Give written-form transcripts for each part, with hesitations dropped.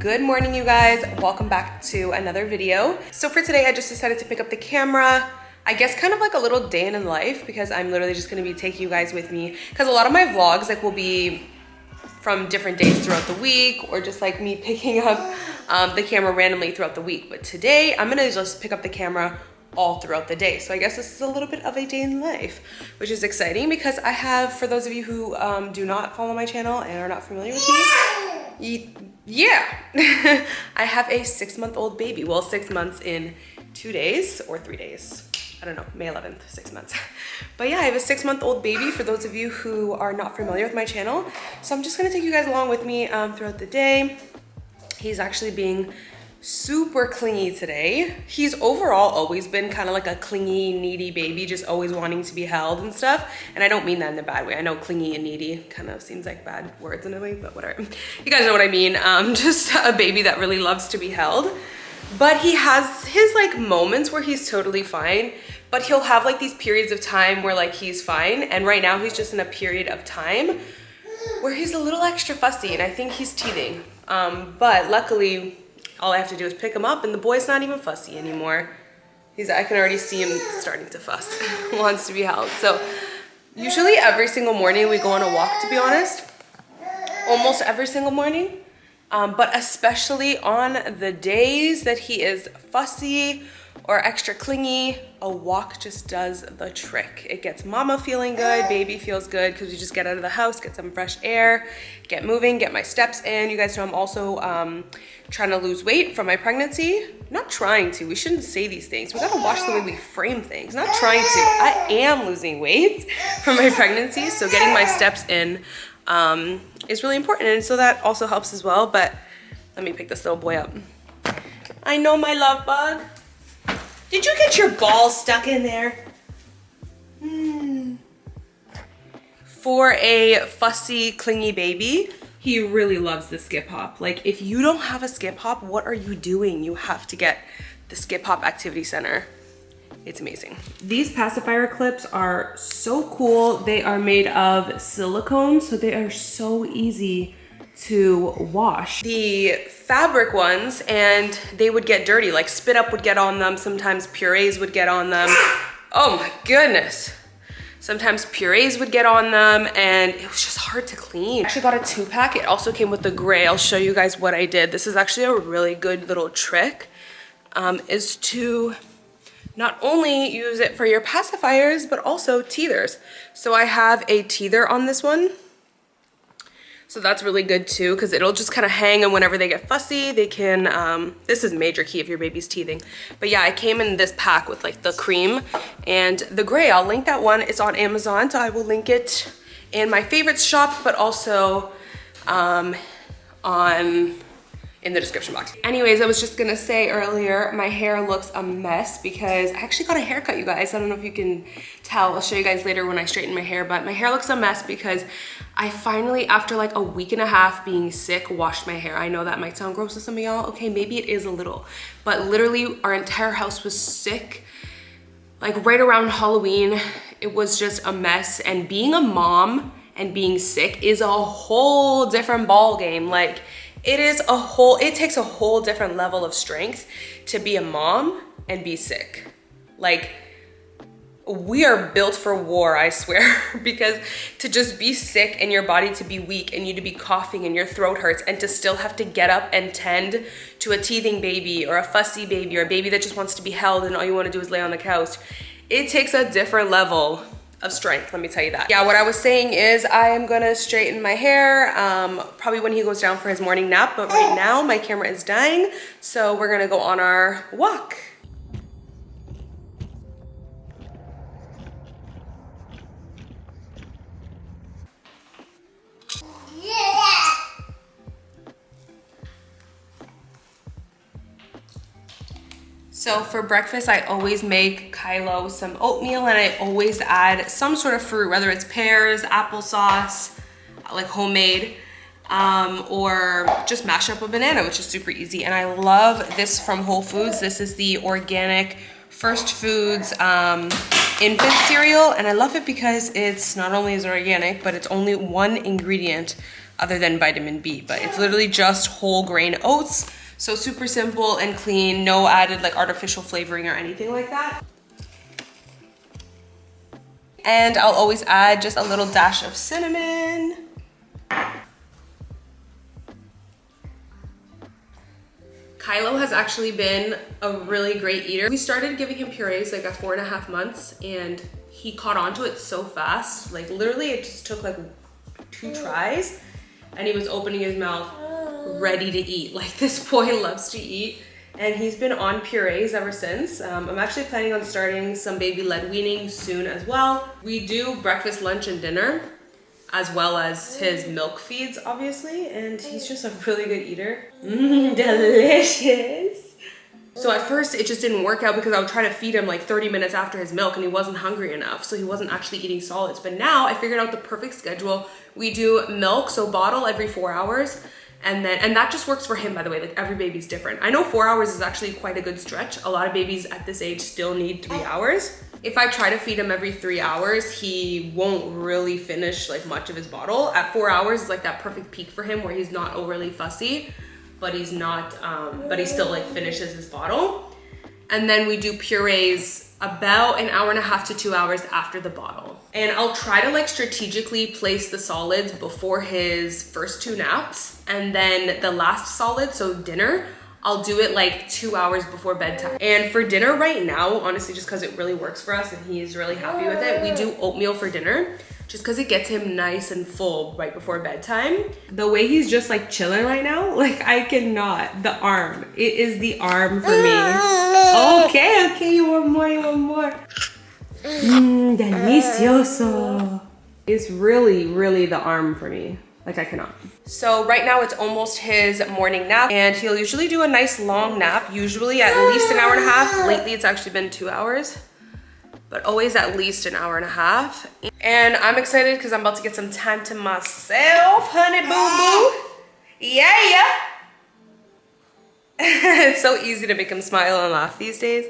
Good morning, you guys. Welcome back to another video. So for today, I just decided to pick up the camera. I guess kind of like a little day in the life, because I'm literally just gonna be taking you guys with me, because a lot of my vlogs will be from different days throughout the week, or just like me picking up the camera randomly throughout the week. But today I'm gonna just pick up the camera all throughout the day. So I guess this is a little bit of a day in life, which is exciting because I have, for those of you who do not follow my channel and are not familiar with me, I have a 6-month-old baby. Well, 6 months in 2 days or 3 days. I don't know, May 11th, 6 months. But yeah, I have a 6-month-old baby, for those of you who are not familiar with my channel. So I'm just gonna take you guys along with me throughout the day. He's actually being super clingy today. He's overall always been kind of like a clingy, needy baby, just always wanting to be held and stuff. And I don't mean that in a bad way. I know clingy and needy kind of seems like bad words in a way, but whatever. You guys know what I mean. Just a baby that really loves to be held. But he has his like moments where he's totally fine, but he'll have like these periods of time where like he's fine. And right now he's just in a period of time where he's a little extra fussy, and I think he's teething. But luckily, all I have to do is pick him up, and the boy's not even fussy anymore. I can already see him starting to fuss, wants to be held. So usually every single morning we go on a walk, to be honest. Almost every single morning. But especially on the days that he is fussy or extra clingy, a walk just does the trick. It gets mama feeling good, baby feels good, because we just get out of the house, get some fresh air, get moving, get my steps in. You guys know I'm also trying to lose weight from my pregnancy. Not trying to, we shouldn't say these things. We gotta watch the way we frame things. Not trying to, I am losing weight from my pregnancy, so getting my steps in is really important, and so that also helps as well. But let me pick this little boy up. I know, my love bug. Did you get your ball stuck in there? For a fussy, clingy baby, he really loves the skip hop. Like, if you don't have a skip hop, what are you doing? You have to get the skip hop activity center. It's amazing. These pacifier clips are so cool. They are made of silicone, so they are so easy to wash. The fabric ones, and they would get dirty, like spit up would get on them, sometimes purees would get on them. Oh my goodness. Sometimes purees would get on them, and it was just hard to clean. I actually got a 2-pack. It also came with the gray. I'll show you guys what I did. This is actually a really good little trick, is to not only use it for your pacifiers, but also teethers. So I have a teether on this one. So that's really good too, because it'll just kind of hang, and whenever they get fussy, they can, this is major key if your baby's teething. But yeah, I came in this pack with like the cream and the gray. I'll link that one. It's on Amazon, so I will link it in my favorites shop, but also in the description box. Anyways, I was just gonna say earlier, my hair looks a mess because I actually got a haircut, you guys. I don't know if you can tell. I'll show you guys later when I straighten my hair, but my hair looks a mess because I finally, after like a week and a half being sick, washed my hair. I know that might sound gross to some of y'all. Okay, maybe it is a little, but literally our entire house was sick. Like right around Halloween, it was just a mess. And being a mom and being sick is a whole different ball game. Like, it takes a whole different level of strength to be a mom and be sick. Like, we are built for war, I swear, because to just be sick and your body to be weak and you to be coughing and your throat hurts and to still have to get up and tend to a teething baby or a fussy baby or a baby that just wants to be held and all you want to do is lay on the couch, it takes a different level of strength, let me tell you that. Yeah, what I was saying is I am gonna straighten my hair probably when he goes down for his morning nap, but right now my camera is dying, so we're gonna go on our walk. So for breakfast, I always make Kylo some oatmeal, and I always add some sort of fruit, whether it's pears, applesauce, like homemade, or just mash up a banana, which is super easy. And I love this from Whole Foods. This is the organic First Foods infant cereal, and I love it because it's not only is it organic, but it's only one ingredient other than vitamin B, but it's literally just whole grain oats. So super simple and clean, no added like artificial flavoring or anything like that. And I'll always add just a little dash of cinnamon. Kylo has actually been a really great eater. We started giving him purees like at 4.5 months, and he caught on to it so fast. Like literally it just took like 2 tries and he was opening his mouth ready to eat. Like this boy loves to eat, and he's been on purees ever since. I'm actually planning on starting some baby-led weaning soon as well. We do breakfast, lunch, and dinner, as well as his milk feeds, obviously, and he's just a really good eater. Delicious. So at first it just didn't work out because I would try to feed him like 30 minutes after his milk and he wasn't hungry enough, so he wasn't actually eating solids. But now I figured out the perfect schedule. We do milk, so bottle every 4 hours, and that just works for him, by the way. Like every baby's different. I know 4 hours is actually quite a good stretch. A lot of babies at this age still need 3 hours. If I try to feed him every 3 hours, he won't really finish like much of his bottle. At 4 hours is like that perfect peak for him where he's not overly fussy, but he's not, but he still like finishes his bottle. And then we do purees about 1.5 to 2 hours after the bottle. And I'll try to like strategically place the solids before his first 2 naps, and then the last solid, so dinner, I'll do it like 2 hours before bedtime. And for dinner right now, honestly, just because it really works for us and he's really happy with it, we do oatmeal for dinner, just because it gets him nice and full right before bedtime. The way he's just like chilling right now, like I cannot. The arm, it is the arm for me. Okay, you want more, delicioso. It's really the arm for me. Like I cannot. So right now it's almost his morning nap, and he'll usually do a nice long nap, usually at least 1.5 hours. Lately it's actually been 2 hours, but always at least 1.5 hours. And I'm excited because I'm about to get some time to myself, honey boo boo. Yeah. It's so easy to make him smile and laugh these days.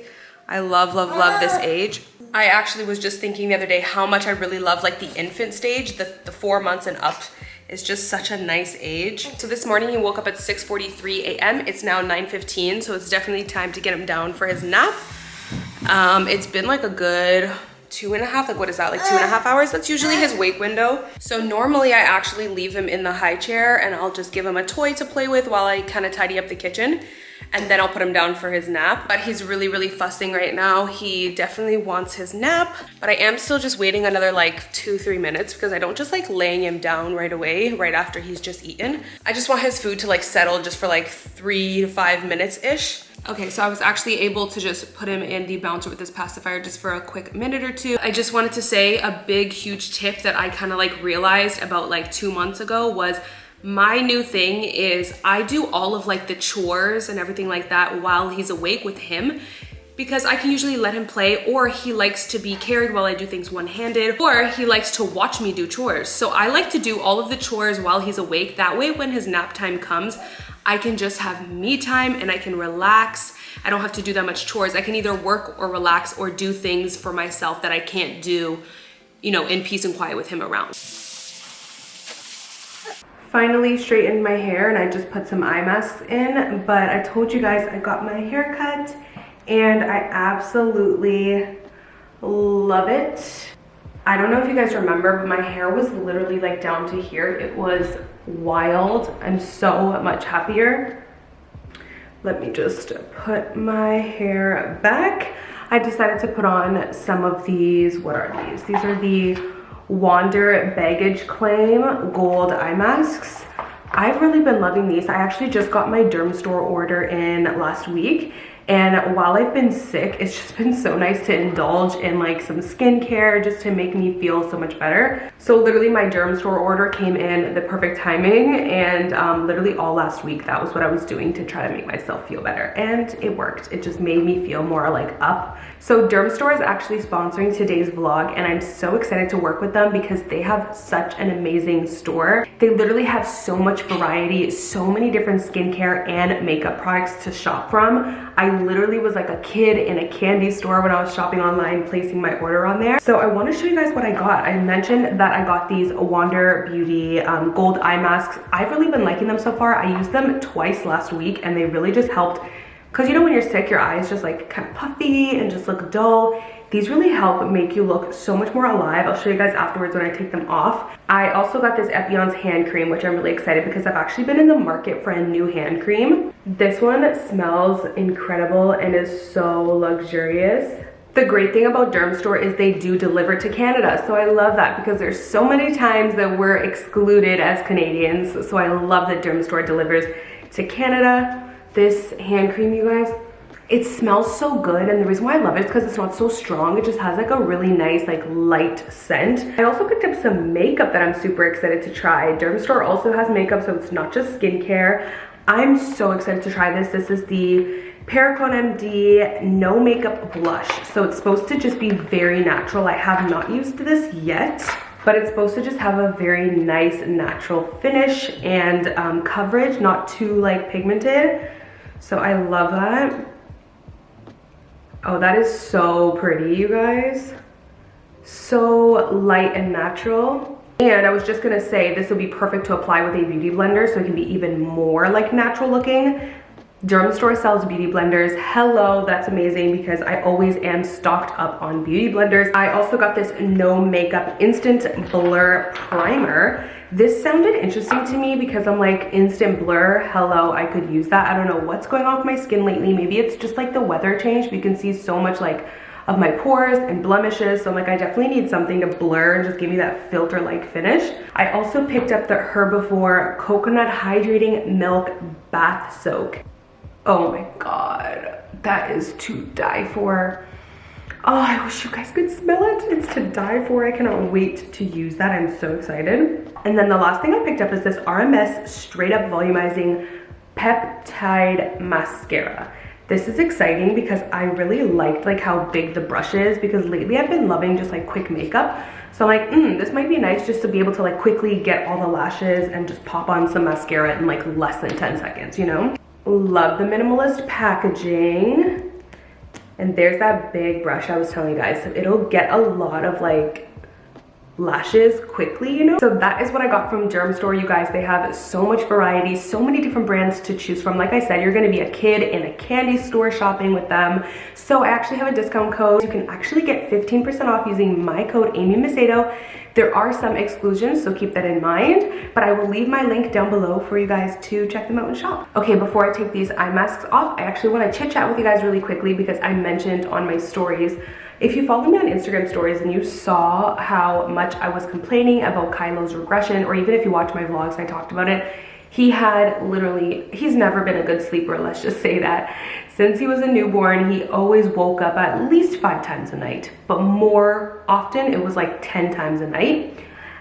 I love this age. I actually was just thinking the other day how much I really love like the infant stage, the 4 months and up. It's just such a nice age. So this morning he woke up at 6:43 a.m. It's now 9:15, so it's definitely time to get him down for his nap. It's been like a good 2.5, like what is that, like 2.5 hours? That's usually his wake window. So normally I actually leave him in the high chair and I'll just give him a toy to play with while I kind of tidy up the kitchen, and then I'll put him down for his nap. But he's really fussing right now. He definitely wants his nap, but I am still just waiting another like 2-3 minutes because I don't just like laying him down right away, right after he's just eaten. I just want his food to like settle just for like 3 to 5 minutes-ish. Okay, so I was actually able to just put him in the bouncer with this pacifier just for a quick minute or two. I just wanted to say a big, huge tip that I kind of like realized about like 2 months ago was my new thing is I do all of like the chores and everything like that while he's awake with him, because I can usually let him play, or he likes to be carried while I do things one-handed, or he likes to watch me do chores. So I like to do all of the chores while he's awake. That way when his nap time comes, I can just have me time and I can relax. I don't have to do that much chores. I can either work or relax or do things for myself that I can't do, you know, in peace and quiet with him around. Finally straightened my hair and I just put some eye masks in, but I told you guys I got my hair cut and I absolutely love it. I don't know if you guys remember, but my hair was literally like down to here. It was wild. I'm so much happier. Let me just put my hair back. I decided to put on some of these. What are these? These are the Wander Baggage Claim Gold Eye Masks. I've really been loving these. I actually just got my Dermstore order in last week, and while I've been sick, it's just been so nice to indulge in like some skincare just to make me feel so much better. So literally my Dermstore order came in the perfect timing, and literally all last week that was what I was doing to try to make myself feel better, and it worked. It just made me feel more like up. So Dermstore is actually sponsoring today's vlog, and I'm so excited to work with them because they have such an amazing store. They literally have so much variety, so many different skincare and makeup products to shop from. I literally was like a kid in a candy store when I was shopping online, placing my order on there. So I want to show you guys what I got. I mentioned that I got these Wander Beauty gold eye masks. I've really been liking them so far. I used them twice last week and they really just helped, because you know when you're sick, your eyes just like kind of puffy and just look dull. These really help make you look so much more alive. I'll show you guys afterwards when I take them off. I also got this Epion's hand cream, which I'm really excited because I've actually been in the market for a new hand cream. This one smells incredible and is so luxurious. The great thing about Dermstore is they do deliver to Canada. So I love that because there's so many times that we're excluded as Canadians. So I love that Dermstore delivers to Canada. This hand cream, you guys, it smells so good, and the reason why I love it is because it's not so strong. It just has like a really nice like light scent. I also picked up some makeup that I'm super excited to try. Dermstore also has makeup, so it's not just skincare. I'm so excited to try this. This is the Perricone MD No Makeup Blush. So it's supposed to just be very natural. I have not used this yet, but it's supposed to just have a very nice natural finish and coverage, not too like pigmented. So I love that. Oh, that is so pretty, you guys. So light and natural. And I was just gonna say, this will be perfect to apply with a beauty blender so it can be even more like natural looking. Dermstore sells beauty blenders. Hello, that's amazing because I always am stocked up on beauty blenders. I also got this No Makeup Instant Blur Primer. This sounded interesting to me because I'm like, instant blur, hello, I could use that. I don't know what's going on with my skin lately. Maybe it's just like the weather change, but you can see so much like of my pores and blemishes. So I'm like, I definitely need something to blur and just give me that filter-like finish. I also picked up the Herbivore Coconut Hydrating Milk Bath Soak. Oh my God, that is to die for. Oh, I wish you guys could smell it. It's to die for. I cannot wait to use that. I'm so excited. And then the last thing I picked up is this RMS Straight Up Volumizing Peptide Mascara. This is exciting because I really liked like how big the brush is, because lately I've been loving just like quick makeup. So I'm like, this might be nice just to be able to like quickly get all the lashes and just pop on some mascara in like less than 10 seconds, you know? Love the minimalist packaging. And there's that big brush I was telling you guys. So it'll get a lot of like lashes quickly, you know? So that is what I got from Dermstore, you guys. They have so much variety, so many different brands to choose from. Like I said, you're gonna be a kid in a candy store shopping with them. So I actually have a discount code. You can actually get 15% off using my code Macedo. There are some exclusions, so keep that in mind, but I will leave my link down below for you guys to check them out and shop. Okay, before I take these eye masks off, I actually want to chit chat with you guys really quickly because I mentioned on my stories, if you follow me on Instagram stories and you saw how much I was complaining about Kylo's regression, or even if you watch my vlogs, I talked about it, he had literally, he's never been a good sleeper, let's just say that. Since he was a newborn, he always woke up at least 5 times a night, but more often it was like 10 times a night.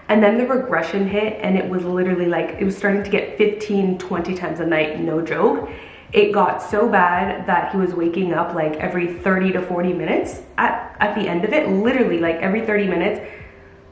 And then the regression hit and it was literally like, it was starting to get 15, 20 times a night, no joke. It got so bad that he was waking up like every 30 to 40 minutes at the end of it, literally like every 30 minutes,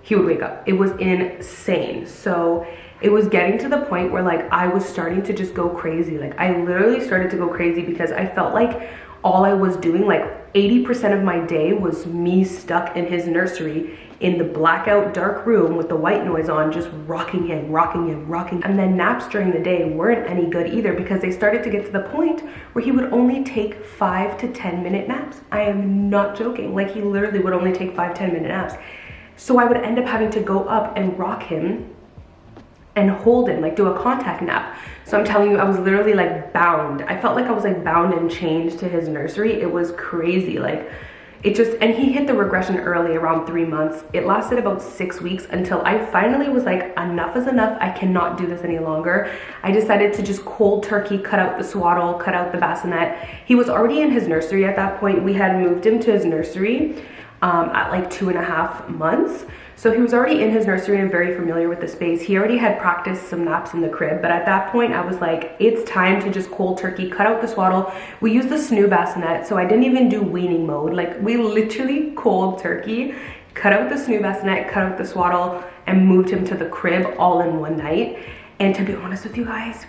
he would wake up. It was insane. So it was getting to the point where like I was starting to just go crazy. Like I literally started to go crazy because I felt like all I was doing, like 80% of my day was me stuck in his nursery in the blackout dark room with the white noise on, just rocking him. And then naps during the day weren't any good either because they started to get to the point where he would only take 5 to 10 minute naps. I am not joking. Like he literally would only take 5-10 minute naps. So I would end up having to go up and rock him and hold him, like do a contact nap. So I'm telling you, I was literally like bound. I felt like I was like bound and chained to his nursery. It was crazy. Like it just, and he hit the regression early, around 3 months. It lasted about 6 weeks until I finally was like, enough is enough. I cannot do this any longer. I decided to just cold turkey, cut out the swaddle, cut out the bassinet. He was already in his nursery at that point. We had moved him to his nursery at like 2.5 months. So he was already in his nursery and very familiar with the space. He already had practiced some naps in the crib, but at that point I was like, it's time to just cold turkey, cut out the swaddle. We used the snoo bassinet, so I didn't even do weaning mode. Like we literally cold turkey, cut out the snoo bassinet, cut out the swaddle, and moved him to the crib all in one night. And to be honest with you guys,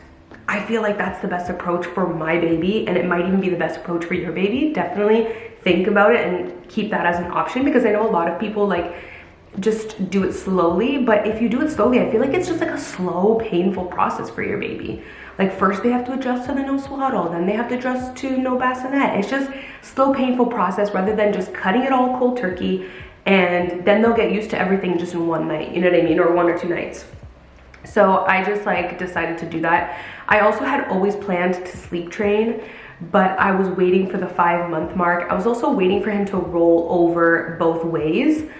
I feel like that's the best approach for my baby, and it might even be the best approach for your baby. Definitely think about it and keep that as an option, because I know a lot of people like just do it slowly, but if you do it slowly, I feel like it's just like a slow, painful process for your baby. Like first they have to adjust to the no swaddle, then they have to adjust to no bassinet. It's just slow, painful process rather than just cutting it all cold turkey, and then they'll get used to everything just in one night, you know what I mean, or 1 or 2 nights. So I just like decided to do that. I also had always planned to sleep train, but I was waiting for the 5-month mark. I was also waiting for him to roll over both ways,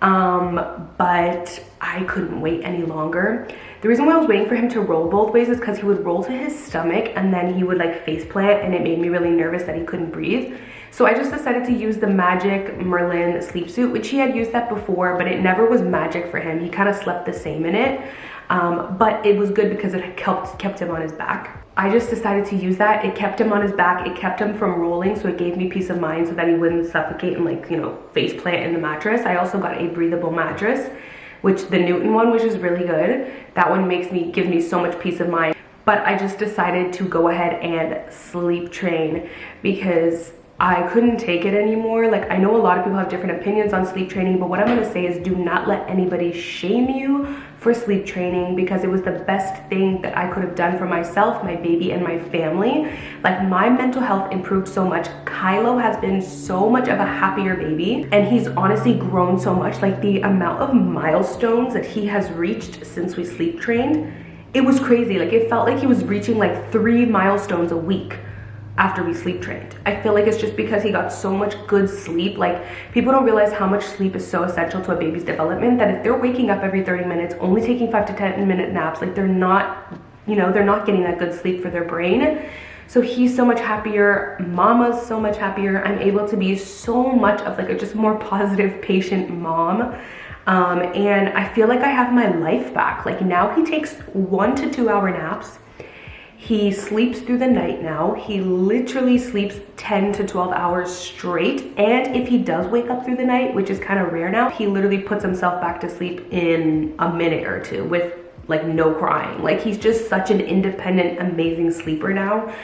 but I couldn't wait any longer. The reason why I was waiting for him to roll both ways is because he would roll to his stomach and then he would like face plant, and it made me really nervous that he couldn't breathe. So I just decided to use the Magic Merlin sleep suit, which he had used that before, but it never was magic for him. He kind of slept the same in it. But it was good because it kept him on his back. I just decided to use that. It kept him on his back. It kept him from rolling, so it gave me peace of mind so that he wouldn't suffocate and like, you know, face plant in the mattress. I also got a breathable mattress, which the Newton one, which is really good. That one gives me so much peace of mind. But I just decided to go ahead and sleep train because I couldn't take it anymore. Like, I know a lot of people have different opinions on sleep training, but what I'm gonna say is do not let anybody shame you for sleep training, because it was the best thing that I could have done for myself, my baby, and my family. Like, my mental health improved so much. Kylo has been so much of a happier baby, and he's honestly grown so much. Like, the amount of milestones that he has reached since we sleep trained, it was crazy. Like, it felt like he was reaching like 3 milestones a week after we sleep trained. I feel like it's just because he got so much good sleep. Like, people don't realize how much sleep is so essential to a baby's development, that if they're waking up every 30 minutes, only taking 5 to 10 minute naps, like they're not, you know, they're not getting that good sleep for their brain. So he's so much happier, mama's so much happier. I'm able to be so much of like a just more positive, patient mom. And I feel like I have my life back. Like, now he takes 1 to 2 hour naps. He sleeps through the night now. He literally sleeps 10 to 12 hours straight. And if he does wake up through the night, which is kind of rare now, he literally puts himself back to sleep in a minute or 2 with like no crying. Like, he's just such an independent, amazing sleeper now.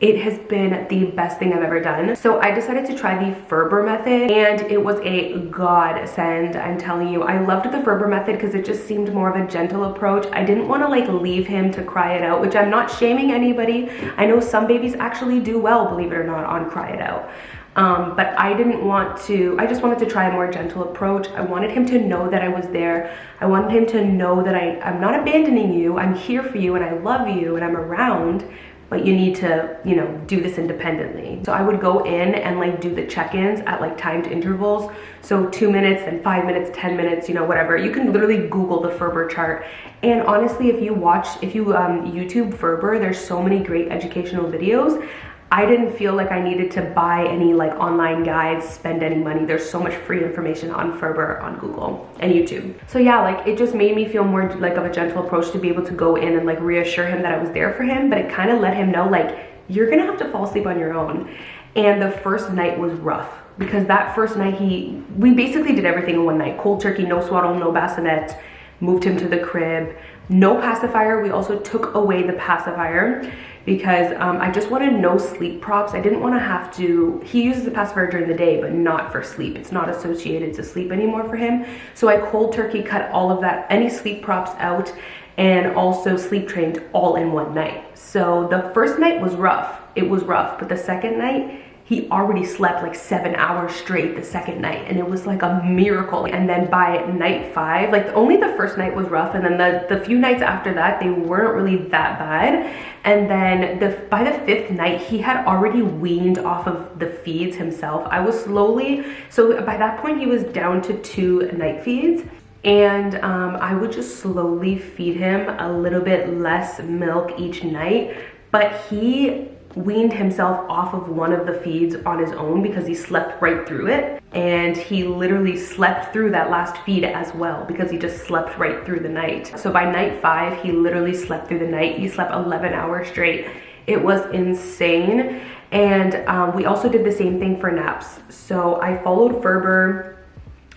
It has been the best thing I've ever done. So I decided to try the Ferber method, and it was a godsend. I'm telling you, I loved the Ferber method because it just seemed more of a gentle approach. I didn't want to like leave him to cry it out, which I'm not shaming anybody. I know some babies actually do well, believe it or not, on cry it out. But I didn't want to. I just wanted to try a more gentle approach. I wanted him to know that I was there. I wanted him to know that I'm not abandoning you. I'm here for you, and I love you, and I'm around. But you need to, you know, do this independently. So I would go in and like do the check-ins at like timed intervals. So 2 minutes and 5 minutes, 10 minutes, you know, whatever. You can literally Google the Ferber chart. And honestly, if you YouTube Ferber, there's so many great educational videos. I didn't feel like I needed to buy any like online guides, spend any money. There's so much free information on Ferber on Google and YouTube. So yeah, like, it just made me feel more like of a gentle approach to be able to go in and like reassure him that I was there for him, but it kind of let him know like, you're gonna have to fall asleep on your own. And the first night was rough, because that first night we basically did everything in one night. Cold turkey, no swaddle, no bassinet, moved him to the crib, no pacifier. We also took away the pacifier because I just wanted no sleep props. I didn't want to have to, he uses the pacifier during the day, but not for sleep. It's not associated to sleep anymore for him. So I cold turkey cut all of that, any sleep props out, and also sleep trained all in one night. So the first night was rough. It was rough, but the second night, he already slept like 7 hours straight the second night, and it was like a miracle. And then by night 5, like only the first night was rough, and then the few nights after that, they weren't really that bad. And then by the 5th night, he had already weaned off of the feeds himself. I was slowly, so by that point he was down to 2 night feeds. And I would just slowly feed him a little bit less milk each night, but he weaned himself off of one of the feeds on his own because he slept right through it. And he literally slept through that last feed as well because he just slept right through the night. So by night 5, he literally slept through the night. He slept 11 hours straight. It was insane. And we also did the same thing for naps. So I followed Ferber.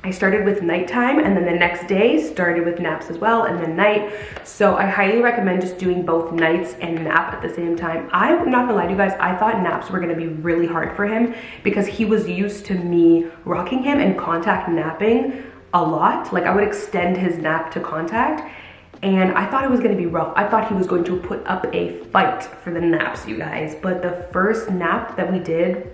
I started with nighttime, and then the next day started with naps as well, and then night. So I highly recommend just doing both nights and nap at the same time. I'm not gonna lie to you guys, I thought naps were gonna be really hard for him because he was used to me rocking him and contact napping a lot. Like I would extend his nap to contact, and I thought it was gonna be rough. I thought he was going to put up a fight for the naps, you guys. But the first nap that we did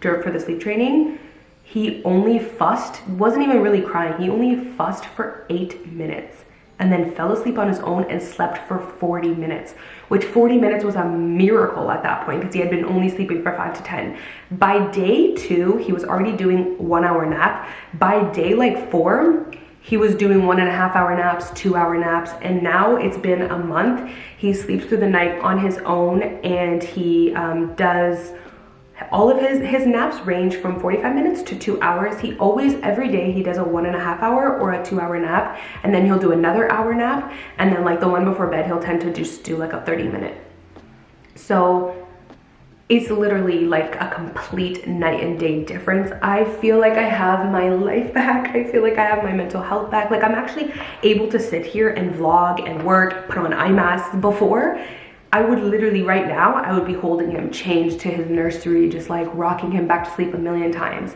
for the sleep training, he only fussed, wasn't even really crying. He only fussed for 8 minutes and then fell asleep on his own and slept for 40 minutes, which 40 minutes was a miracle at that point because he had been only sleeping for 5 to 10. By day 2, he was already doing 1 hour nap. By day like 4, he was doing 1.5 hour naps, 2 hour naps, and now it's been a month. He sleeps through the night on his own, and he does all of his naps range from 45 minutes to 2 hours. He always, every day, he does a 1.5 hour or a 2 hour nap, and then he'll do another hour nap, and then like the one before bed, he'll tend to just do like a 30-minute. So it's literally like a complete night and day difference. I feel like I have my life back. I feel like I have my mental health back. Like I'm actually able to sit here and vlog and work, put on eye masks. Before, I would literally right now, I would be holding him chained to his nursery, just like rocking him back to sleep a million times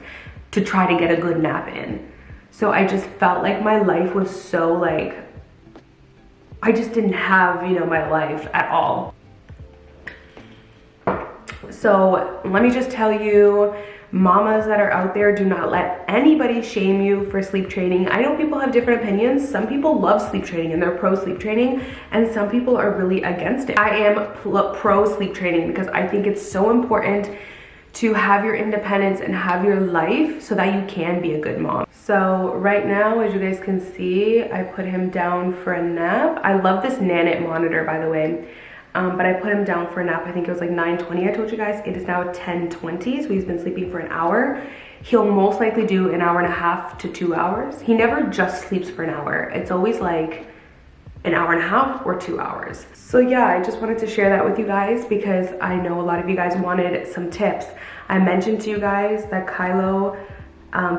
to try to get a good nap in. So I just felt like my life was so like, I just didn't have, you know, my life at all. So let me just tell you, mamas that are out there, do not let anybody shame you for sleep training. I know people have different opinions. Some people love sleep training and they're pro sleep training, and some people are really against it. I am pro sleep training because I think it's so important to have your independence and have your life so that you can be a good mom. So right now, as you guys can see, I put him down for a nap. I love this Nanit monitor, by the way. But I put him down for a nap. I think it was like 9:20. I told you guys it is now 10:20, so he's been sleeping for an hour. He'll most likely do 1.5 hours to 2 hours. He never just sleeps for an hour. It's always like 1.5 hours or 2 hours. So yeah, I just wanted to share that with you guys because I know a lot of you guys wanted some tips. I mentioned to you guys that Kylo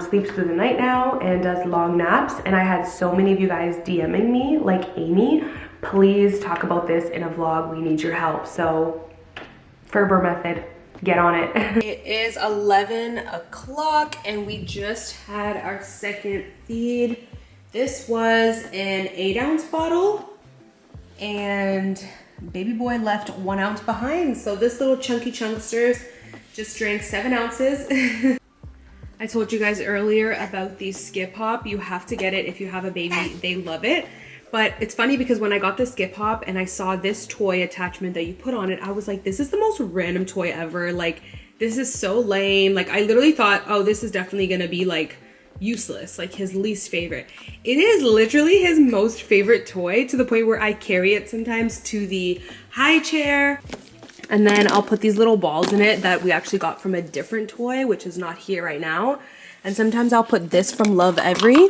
sleeps through the night now and does long naps, and I had so many of you guys DMing me like, Amy, please talk about this in a vlog. We need your help. So Ferber method, get on it. It is 11 o'clock and we just had our second feed. This was an 8-ounce bottle and baby boy left 1 ounce behind. So this little chunky chunksters just drank 7 ounces. I told you guys earlier about the Skip Hop. You have to get it if you have a baby. They love it. But it's funny because when I got the Skip Hop and I saw this toy attachment that you put on it, I was like, this is the most random toy ever. Like, this is so lame. Like, I literally thought, oh, this is definitely gonna be like useless, like his least favorite. It is literally his most favorite toy, to the point where I carry it sometimes to the high chair. And then I'll put these little balls in it that we actually got from a different toy, which is not here right now. And sometimes I'll put this from Love Every.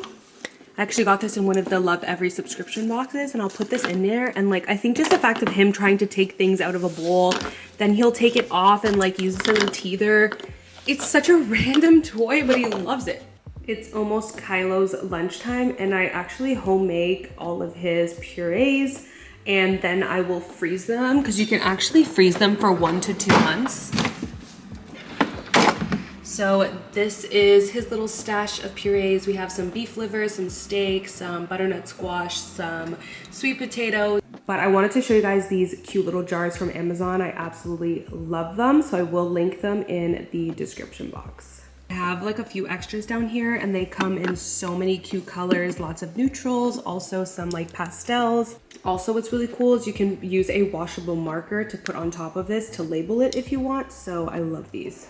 I actually got this in one of the Love Every subscription boxes, and I'll put this in there. And like, I think just the fact of him trying to take things out of a bowl, then he'll take it off and like use it as a teether. It's such a random toy, but he loves it. It's almost Kylo's lunchtime, and I actually homemade all of his purees, and then I will freeze them because you can actually freeze them for 1 to 2 months. So this is his little stash of purees. We have some beef liver, some steak, some butternut squash, some sweet potatoes. But I wanted to show you guys these cute little jars from Amazon. I absolutely love them, so I will link them in the description box. I have like a few extras down here, and they come in so many cute colors, lots of neutrals, also some like pastels. Also, what's really cool is you can use a washable marker to put on top of this to label it if you want, so I love these.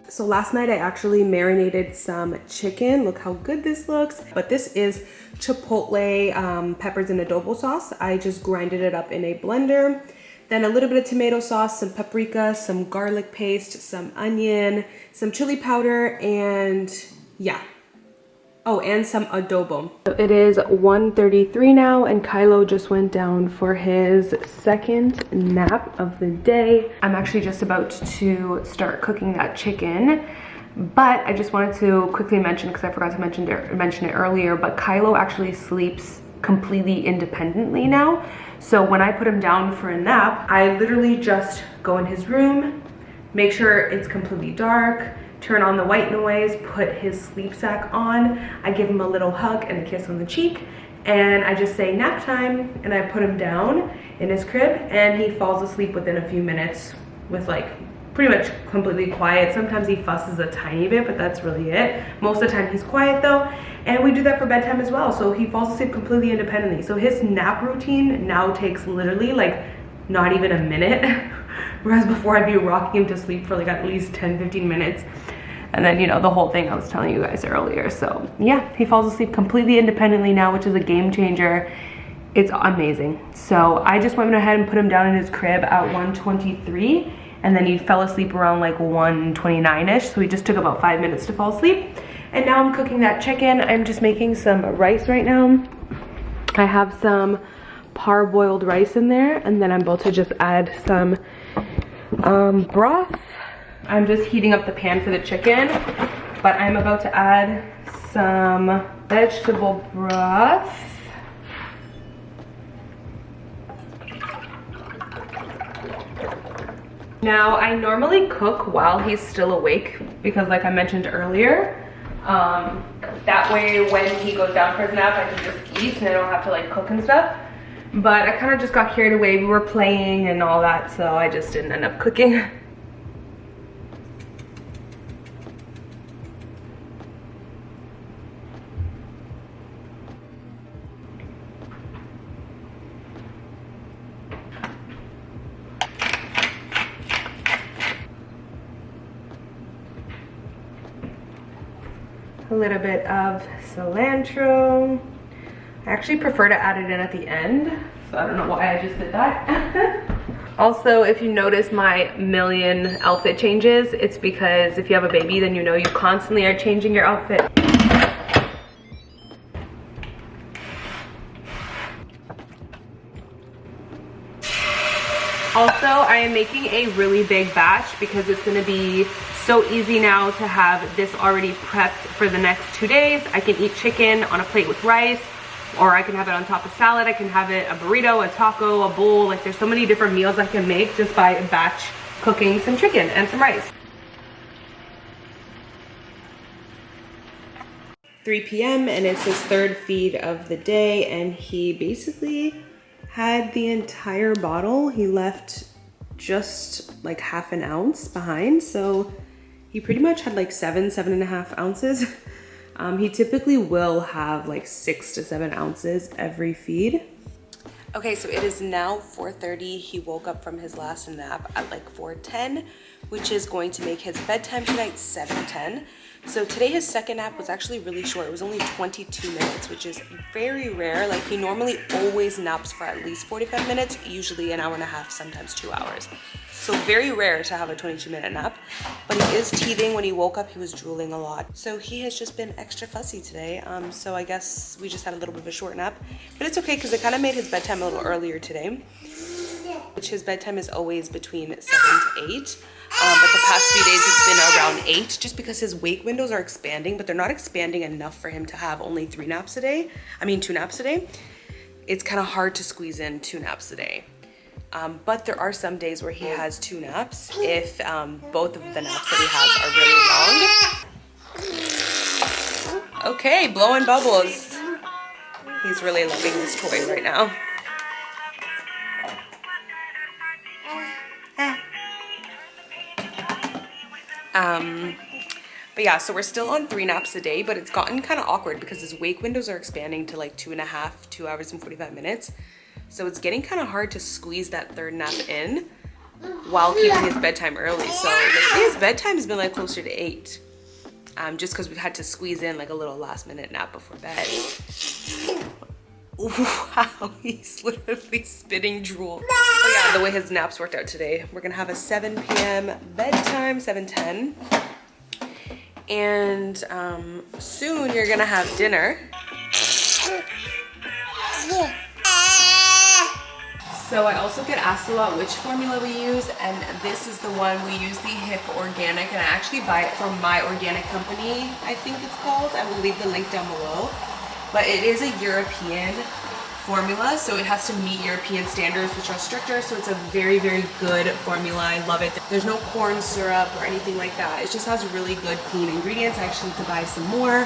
So last night I actually marinated some chicken. Look how good this looks. But this is chipotle peppers and adobo sauce. I just grinded it up in a blender. Then a little bit of tomato sauce, some paprika, some garlic paste, some onion, some chili powder, and yeah, Oh, and some adobo. So it is 1:33 now, and Kylo just went down for his second nap of the day. I'm actually just about to start cooking that chicken, but I just wanted to quickly mention, because I forgot to mention it earlier, but Kylo actually sleeps completely independently now. So when I put him down for a nap, I literally just go in his room, make sure it's completely dark, turn on the white noise, put his sleep sack on, I give him a little hug and a kiss on the cheek, and I just say nap time, and I put him down in his crib, and he falls asleep within a few minutes with like pretty much completely quiet. Sometimes he fusses a tiny bit, but that's really it. Most of the time he's quiet though, and we do that for bedtime as well. So he falls asleep completely independently. So his nap routine now takes literally like not even a minute, whereas before I'd be rocking him to sleep for like at least 10-15 minutes. And then, you know, the whole thing I was telling you guys earlier. So yeah, he falls asleep completely independently now, which is a game changer. It's amazing. So I just went ahead and put him down in his crib at 1:23, and then he fell asleep around like 1:29-ish. So he just took about 5 minutes to fall asleep. And now I'm cooking that chicken. I'm just making some rice right now. I have some parboiled rice in there, and then I'm about to just add some broth. I'm just heating up the pan for the chicken, but I'm about to add some vegetable broth. Now, I normally cook while he's still awake because, like I mentioned earlier, that way when he goes down for his nap, I can just eat and I don't have to like cook and stuff. But I kind of just got carried away. We were playing and all that, so I just didn't end up cooking. A little bit of cilantro. I actually prefer to add it in at the end, so I don't know why I just did that. Also, if you notice my million outfit changes, it's because if you have a baby, then you know you constantly are changing your outfit. Also, I am making a really big batch because it's gonna be so easy now to have this already prepped for the next 2 days. I can eat chicken on a plate with rice, or I can have it on top of salad. I can have it a burrito, a taco, a bowl. Like there's so many different meals I can make just by batch cooking some chicken and some rice. 3 p.m. and it's his third feed of the day, and he basically had the entire bottle. He left just like half an ounce behind, so he pretty much had like 7.5 ounces. He typically will have like 6 to 7 ounces every feed. Okay, so it is now 4:30. He woke up from his last nap at like 4:10, which is going to make his bedtime tonight 7:10. So today his second nap was actually really short. It was only 22 minutes, which is very rare. Like he normally always naps for at least 45 minutes, usually an hour and a half, sometimes 2 hours. So very rare to have a 22-minute nap, but he is teething. When he woke up, he was drooling a lot. So he has just been extra fussy today. So I guess we just had a little bit of a short nap, but it's okay because it kind of made his bedtime a little earlier today, which his bedtime is always between 7 to 8. But the past few days it's been around 8 just because his wake windows are expanding, but they're not expanding enough for him to have only 2 naps a day. It's kind of hard to squeeze in 2 naps a day. But there are some days where he has 2 naps if both of the naps that he has are really long. Okay, blowing bubbles. He's really loving this toy right now. But yeah, so we're still on 3 naps a day, but it's gotten kind of awkward because his wake windows are expanding to like 2 hours and 45 minutes. So it's getting kind of hard to squeeze that 3rd nap in while keeping his bedtime early. So lately his bedtime has been like closer to 8. Just because we've had to squeeze in like a little last minute nap before bed. Wow, he's literally spitting drool. Oh yeah, the way his naps worked out today. We're gonna have a 7 p.m. bedtime, 7:10. And soon you're gonna have dinner. So I also get asked a lot which formula we use, and this is the one we use, the Hip Organic, and I actually buy it from My Organic Company, I think it's called. I will leave the link down below. But it is a European formula, so it has to meet European standards, which are stricter, so it's a very, very good formula. I love it. There's no corn syrup or anything like that. It just has really good, clean ingredients. I actually need to buy some more.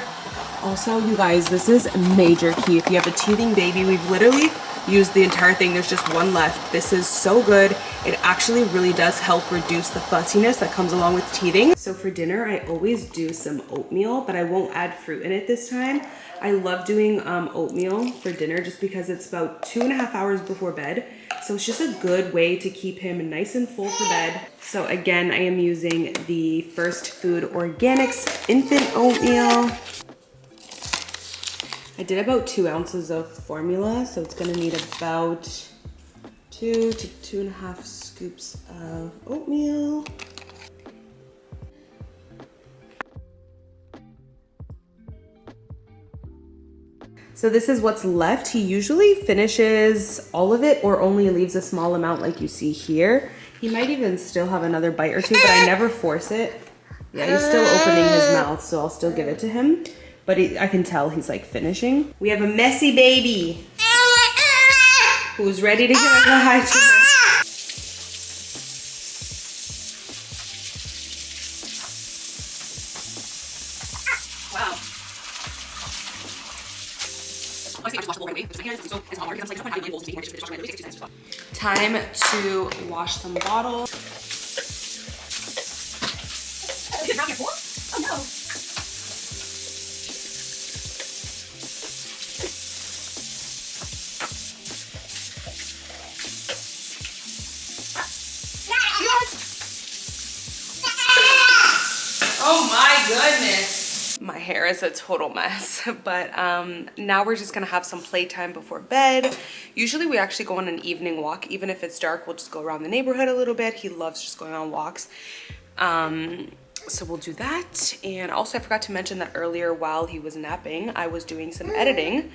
Also, you guys, this is major key. If you have a teething baby, we've literally used the entire thing. There's just one left. This is so good. It actually really does help reduce the fussiness that comes along with teething. So for dinner, I always do some oatmeal, but I won't add fruit in it this time. I love doing oatmeal for dinner just because it's about 2.5 hours before bed. So it's just a good way to keep him nice and full for bed. So again, I am using the First Food Organics infant oatmeal. I did about 2 ounces of formula, so it's gonna need about 2 to 2.5 scoops of oatmeal. So this is what's left. He usually finishes all of it or only leaves a small amount like you see here. He might even still have another bite or two, but I never force it. Yeah, he's still opening his mouth, so I'll still give it to him. But I can tell he's like finishing. We have a messy baby who's ready to get on the high chair. Wow. Time to wash some bottles. Oh no. Oh my goodness. My hair is a total mess, but now we're just gonna have some playtime before bed. Usually we actually go on an evening walk. Even if it's dark, we'll just go around the neighborhood a little bit. He loves just going on walks. So we'll do that. And also I forgot to mention that earlier while he was napping, I was doing some editing,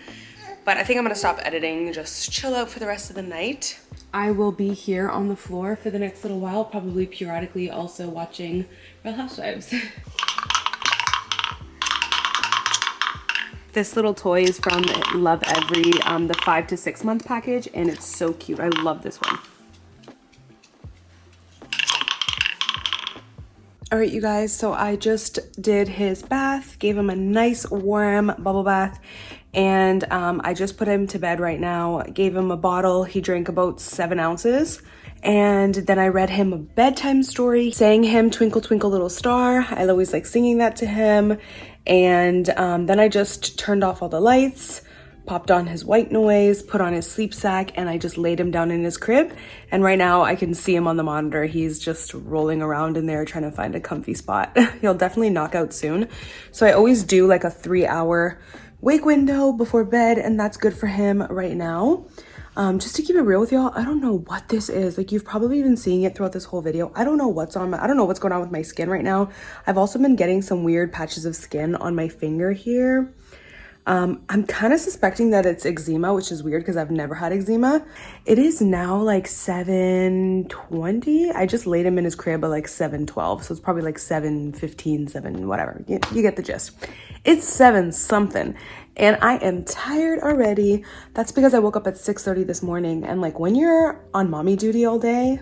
but I think I'm gonna stop editing, just chill out for the rest of the night. I will be here on the floor for the next little while, probably periodically also watching Real Housewives. This little toy is from Love Every, the 5 to 6 month package, and it's so cute. I love this one. All right, you guys, so I just did his bath, gave him a nice warm bubble bath, and I just put him to bed right now, gave him a bottle. He drank about 7 ounces. And then I read him a bedtime story, sang him Twinkle Twinkle Little Star. I always like singing that to him. And then I just turned off all the lights, popped on his white noise, put on his sleep sack, and I just laid him down in his crib. And right now I can see him on the monitor. He's just rolling around in there trying to find a comfy spot. He'll definitely knock out soon. So I always do like a 3-hour wake window before bed, and that's good for him right now. Just to keep it real with y'all, I don't know what this is. Like, you've probably been seeing it throughout this whole video. I don't know what's going on with my skin right now. I've also been getting some weird patches of skin on my finger here. I'm kind of suspecting that it's eczema, which is weird because I've never had eczema. It is now like 7:20. I just laid him in his crib at like 7:12. So it's probably like 7:15, 7, whatever. You get the gist. It's 7 something. And I am tired already. That's because I woke up at 6:30 this morning. And like, when you're on mommy duty all day,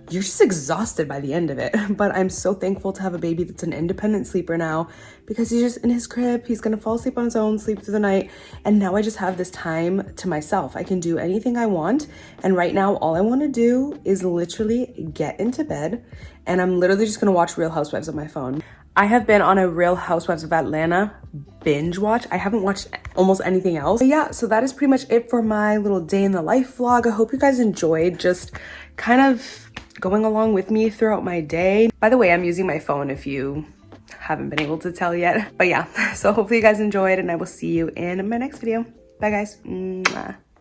you're just exhausted by the end of it. But I'm so thankful to have a baby that's an independent sleeper now, because he's just in his crib. He's gonna fall asleep on his own, sleep through the night. And now I just have this time to myself. I can do anything I want. And right now, all I wanna do is literally get into bed. And I'm literally just gonna watch Real Housewives on my phone. I have been on a Real Housewives of Atlanta binge watch. I haven't watched almost anything else. But yeah, so that is pretty much it for my little day in the life vlog. I hope you guys enjoyed just kind of going along with me throughout my day. By the way, I'm using my phone if you haven't been able to tell yet. But yeah, so hopefully you guys enjoyed, and I will see you in my next video. Bye guys. Mwah.